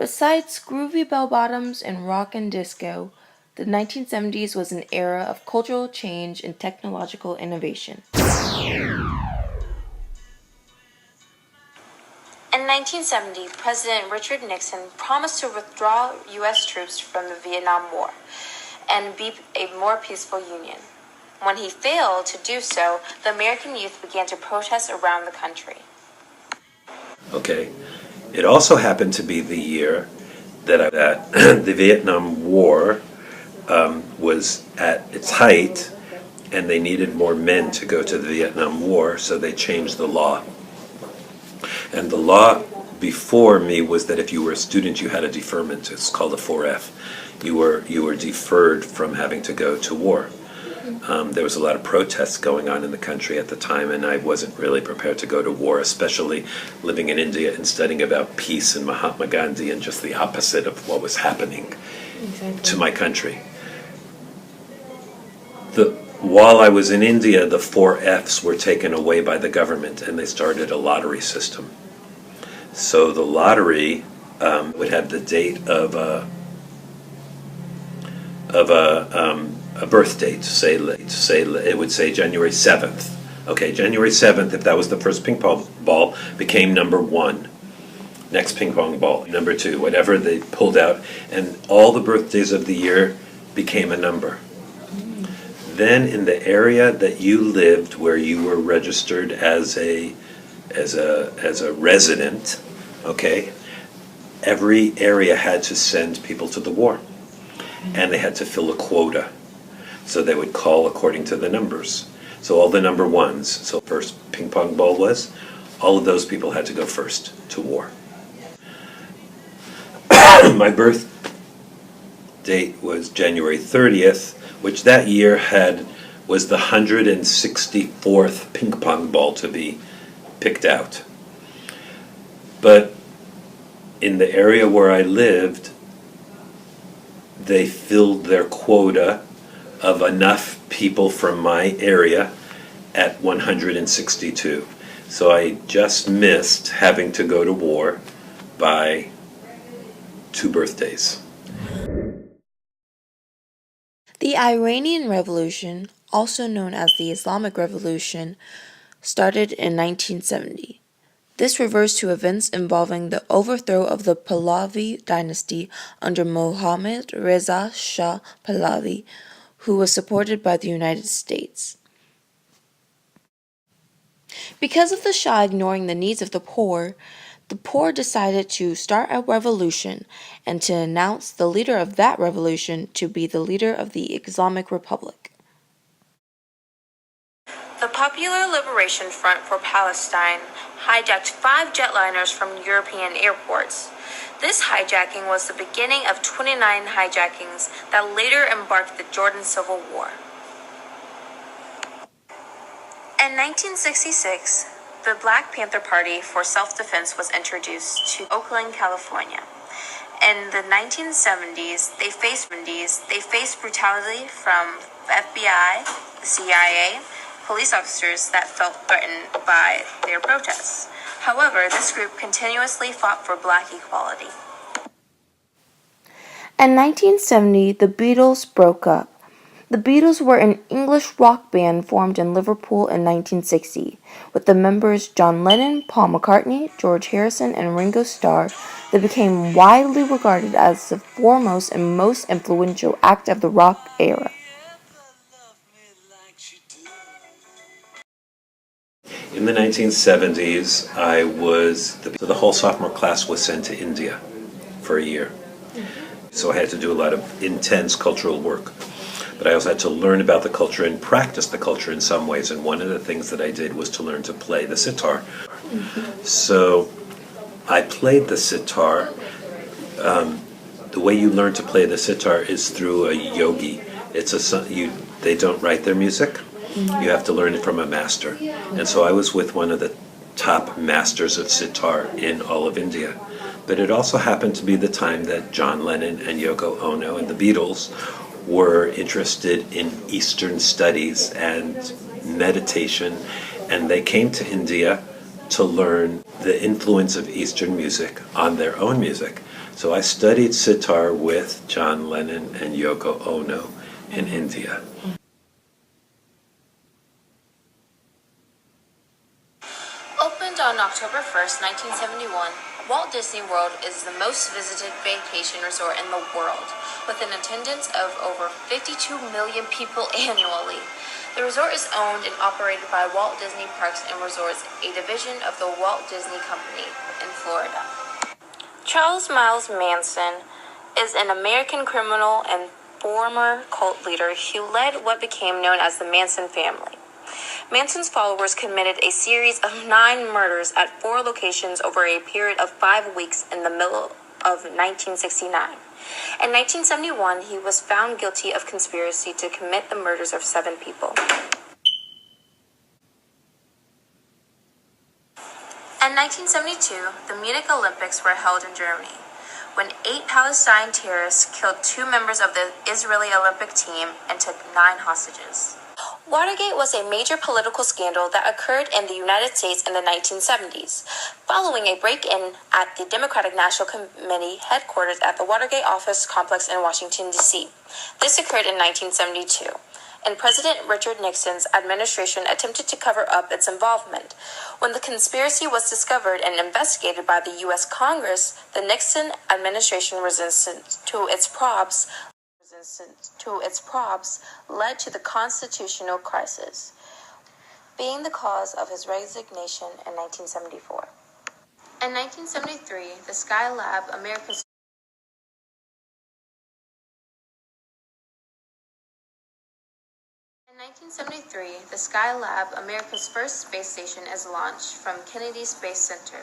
Besides groovy bell-bottoms and rock and disco, the 1970s was an era of cultural change and technological innovation. In 1970, President Richard Nixon promised to withdraw U.S. troops from the Vietnam War and be a more peaceful union. When he failed to do so, the American youth began to protest around the country. Okay. It also happened to be the year that the Vietnam War was at its height, and they needed more men to go to the Vietnam War, so they changed the law. And the law before me was that if you were a student, you had a deferment. It's called a 4F. You were deferred from having to go to war. There was a lot of protests going on in the country at the time, and I wasn't really prepared to go to war, especially living in India and studying about peace and Mahatma Gandhi and just the opposite of what was happening to my country. While I was in India, the 4Fs were taken away by the government, and they started a lottery system. So the lottery would have the date of a birth date. Say it would say January 7th. Okay, January 7th, if that was the first ping pong ball, became number 1. Next ping pong ball, number 2, whatever they pulled out, and all the birthdays of the year became a number. Then in the area that you lived, where you were registered as a resident, okay, every area had to send people to the war, and they had to fill a quota. So they would call according to the numbers. So all the number ones, so first ping pong ball was, all of those people had to go first to war. My birth date was January 30th, which that year was the 164th ping pong ball to be picked out. But in the area where I lived, they filled their quota of enough people from my area at 162. So I just missed having to go to war by 2 birthdays. The Iranian Revolution, also known as the Islamic Revolution, started in 1970. This refers to events involving the overthrow of the Pahlavi dynasty under Mohammad Reza Shah Pahlavi, who was supported by the United States. Because of the Shah ignoring the needs of the poor decided to start a revolution and to announce the leader of that revolution to be the leader of the Islamic Republic. The Popular Liberation Front for Palestine hijacked 5 jetliners from European airports. This hijacking was the beginning of 29 hijackings that later embarked the Jordan Civil War. In 1966, the Black Panther Party for Self-Defense was introduced to Oakland, California. In the 1970s, they faced brutality from the FBI, the CIA, police officers that felt threatened by their protests. However, this group continuously fought for Black equality. In 1970, the Beatles broke up. The Beatles were an English rock band formed in Liverpool in 1960, with the members John Lennon, Paul McCartney, George Harrison, and Ringo Starr. They became widely regarded as the foremost and most influential act of the rock era. In the 1970s, the whole sophomore class was sent to India for a year. So I had to do a lot of intense cultural work. But I also had to learn about the culture and practice the culture in some ways. And one of the things that I did was to learn to play the sitar. So I played the sitar. The way you learn to play the sitar is through a yogi. They don't write their music. You have to learn it from a master. And so I was with one of the top masters of sitar in all of India. But it also happened to be the time that John Lennon and Yoko Ono and the Beatles were interested in Eastern studies and meditation, and they came to India to learn the influence of Eastern music on their own music. So I studied sitar with John Lennon and Yoko Ono in India. Opened on October 1st, 1971, Walt Disney World is the most visited vacation resort in the world, with an attendance of over 52 million people annually. The resort is owned and operated by Walt Disney Parks and Resorts, a division of the Walt Disney Company in Florida. Charles Miles Manson is an American criminal and former cult leader who led what became known as the Manson family. Manson's followers committed a series of 9 murders at 4 locations over a period of 5 weeks in the middle of 1969. In 1971, he was found guilty of conspiracy to commit the murders of 7 people. In 1972, the Munich Olympics were held in Germany, when 8 Palestine terrorists killed 2 members of the Israeli Olympic team and took 9 hostages. Watergate was a major political scandal that occurred in the United States in the 1970s, following a break-in at the Democratic National Committee headquarters at the Watergate Office Complex in Washington, D.C. This occurred in 1972, and President Richard Nixon's administration attempted to cover up its involvement. When the conspiracy was discovered and investigated by the U.S. Congress, the Nixon administration resistance to its probes led to the constitutional crisis, being the cause of his resignation in 1974. In 1973, the Skylab, America's In 1973, the Skylab, America's first space station, is launched from Kennedy Space Center.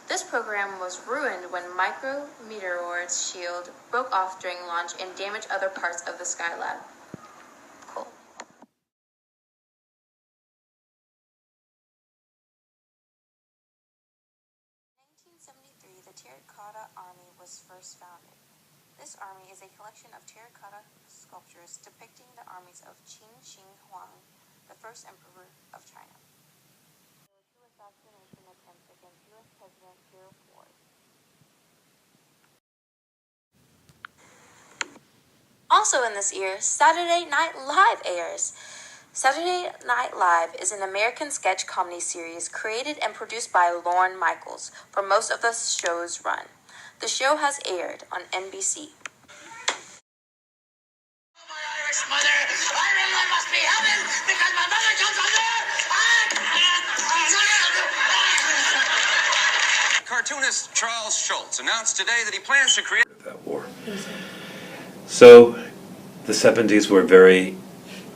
This program was ruined when micrometeoroid's shield broke off during launch and damaged other parts of the Skylab. Cool. In 1973, the Terracotta Army was first founded. This army is a collection of terracotta sculptures depicting the armies of Qin Shi Huang, the first emperor of China. There were 2 assassination attempts against U.S. President Gerald Ford. Also in this year, Saturday Night Live airs. Saturday Night Live is an American sketch comedy series created and produced by Lorne Michaels for most of the show's run. The show has aired on NBC. My Irish mother, Ireland must be heaven because my mother comes from there. Cartoonist Charles Schulz announced today that he plans to create That war. So the 70s were a very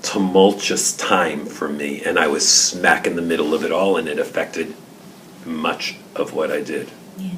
tumultuous time for me, and I was smack in the middle of it all, and it affected much of what I did. Yes.